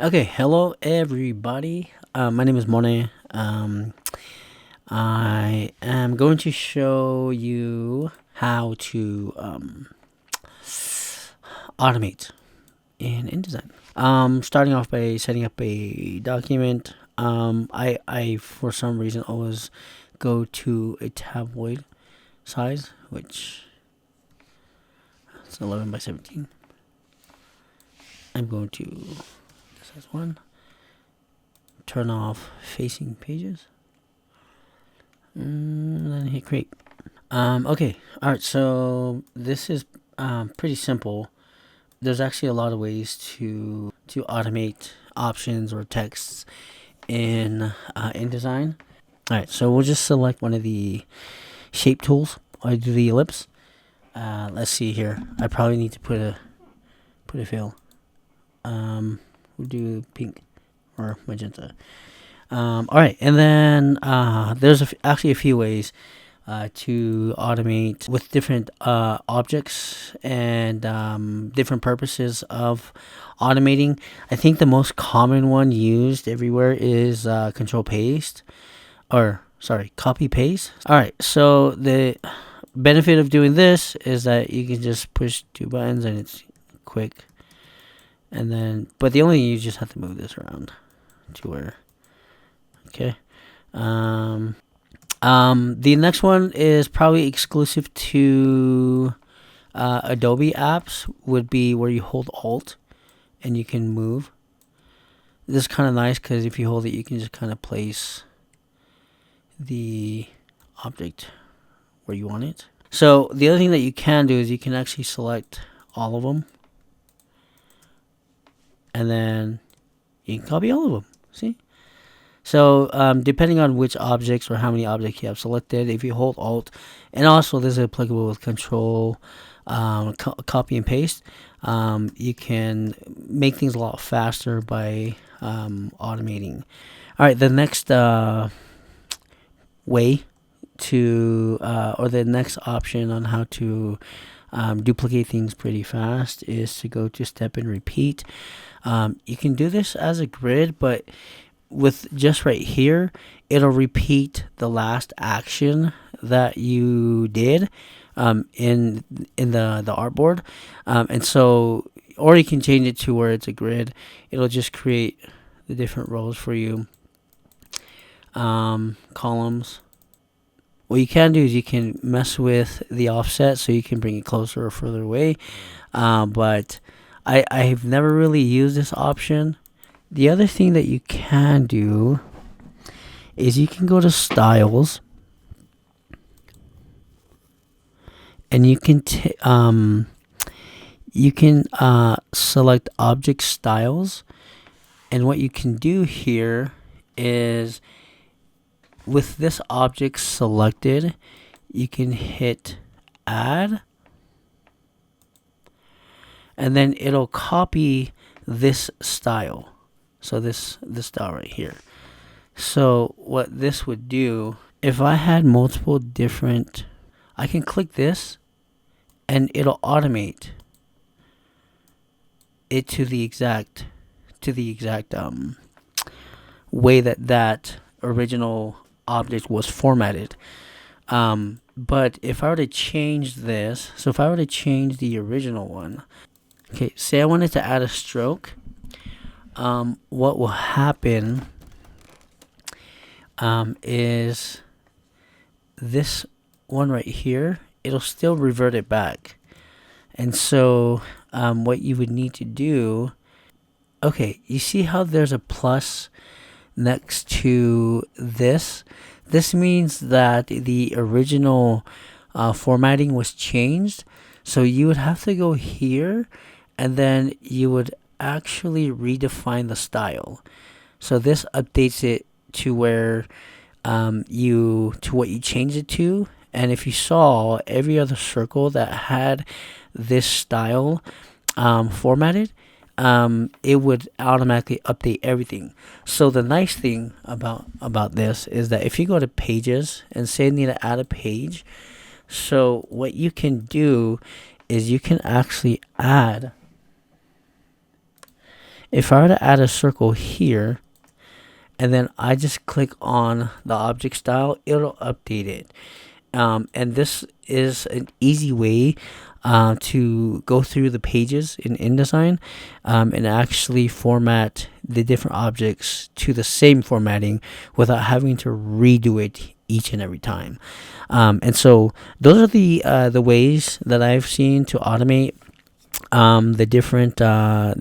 Okay, hello everybody. My name is Mone. I am going to show you how to automate in InDesign. Starting off by setting up a document. I for some reason always go to a tabloid size, which is 11 by 17. I'm going to this as one. Turn off facing pages. And then hit create. Okay, all right. So this is pretty simple. There's actually a lot of ways to automate options or texts in InDesign. All right, so we'll just select one of the shape tools. I do the ellipse. Let's see here. I probably need to put a fill. We'll do pink or magenta. All right, and then there's actually a few ways to automate with different objects and different purposes of automating. I think the most common one used everywhere is control paste, or sorry, copy paste. All right, so the benefit of doing this is that you can just push two buttons and it's quick. And then, but the only you just have to move this around to where, okay. The next one is probably exclusive to Adobe apps. Would be where you hold Alt and you can move. This is kind of nice because if you hold it, you can just kind of place the object where you want it. So the other thing that you can do is you can actually select all of them, and then you can copy all of them. See? So depending on which objects or how many objects you have selected, if you hold Alt, and also this is applicable with Control, copy and paste, you can make things a lot faster by automating. All right, the next way to, or the next option on how to duplicate things pretty fast is to go to step and repeat. You can do this as a grid, but with just right here, it'll repeat the last action that you did in the artboard, and so, or you can change it to where it's a grid. It'll just create the different rows for you, columns. What you can do is you can mess with the offset so you can bring it closer or further away, but I've never really used this option. The other thing that you can do is you can go to styles and you can select object styles, and what you can do here is with this object selected, you can hit add, and then it'll copy this style. So this style right here. So what this would do, if I had multiple different, I can click this and it'll automate it to the exact way that original object was formatted. But if I were to change this, so if I were to change the original one, okay, say I wanted to add a stroke, what will happen is this one right here, it'll still revert it back. And so what you would need to do, okay, you see how there's a plus next to this? This means that the original formatting was changed. So you would have to go here, and then you would actually redefine the style. So this updates it to where to what you changed it to. And if you saw every other circle that had this style formatted, it would automatically update everything. So the nice thing about this is that if you go to pages and say you need to add a page, so what you can do is you can actually add if I were to add a circle here, and then I just click on the object style, it'll update it. And this is an easy way to go through the pages in InDesign and actually format the different objects to the same formatting without having to redo it each and every time. And so those are the ways that I've seen to automate the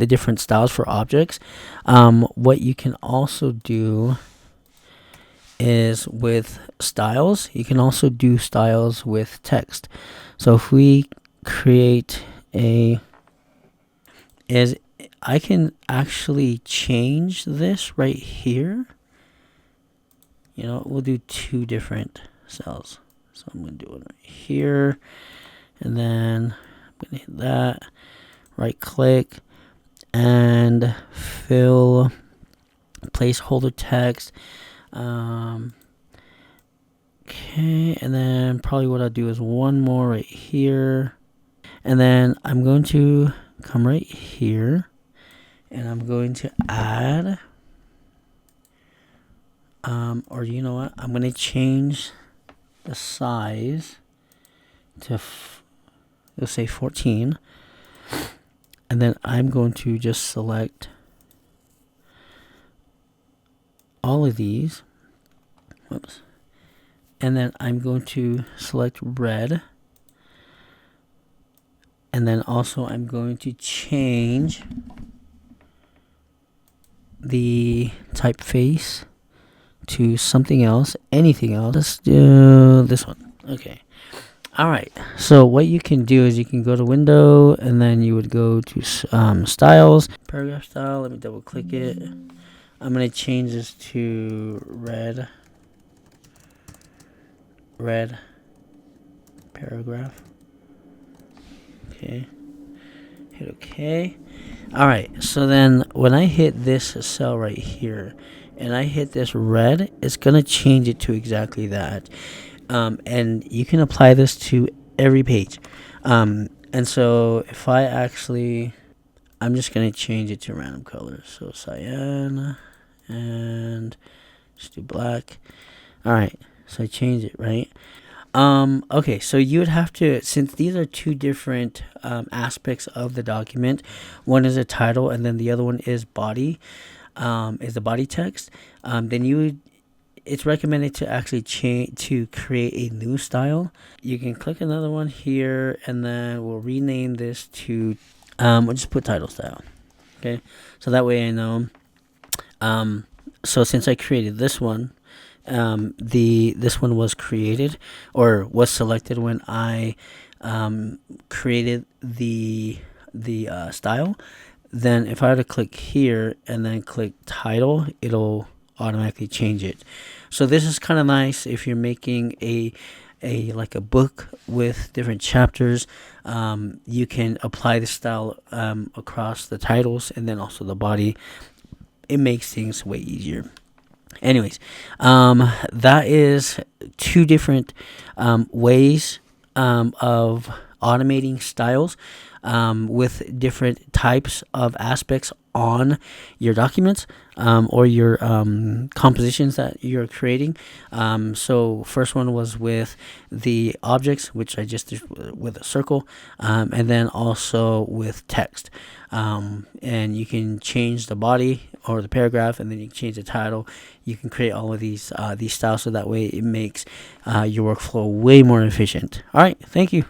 different styles for objects. What you can also do is with styles, you can also do styles with text. So if we create I can actually change this right here. We'll do 2 different cells. So I'm going to do it right here, and then I'm going to hit that, right click, and fill placeholder text. Okay, and then probably what I'll do is one more right here, and then I'm going to come right here, and I'm going to add, or you know what, I'm going to change the size to let's say 14, and then I'm going to just select all of these. Whoops. And then I'm going to select red, and then also I'm going to change the typeface to something else, anything else. Let's do this one. Okay. All right. So what you can do is you can go to Window, and then you would go to Styles, Paragraph Style. Let me double click it. I'm going to change this to red paragraph. Okay. Hit OK. Alright, so then when I hit this cell right here and I hit this red, it's going to change it to exactly that. And you can apply this to every page. And so if I'm just going to change it to random colors. So cyan, and just do black. Alright, so I change it, right? Okay, so you would have to, since these are 2 different aspects of the document, one is a title and then the other one is body, is the body text, then it's recommended to actually to create a new style. You can click another one here, and then we'll rename this to, we'll just put title style. Okay, so that way I know. So since I created this one, this one was created or was selected when I created the style. Then if I were to click here and then click title, it'll automatically change it. So this is kind of nice if you're making like a book with different chapters. You can apply the style across the titles and then also the body. It makes things way easier. Anyways, that is 2 different ways of automating styles with different types of aspects on your documents or your compositions that you're creating. So first one was with the objects, which I just did with a circle, and then also with text. And you can change the body or the paragraph, and then you can change the title. You can create all of these styles, so that way it makes your workflow way more efficient. All right, thank you.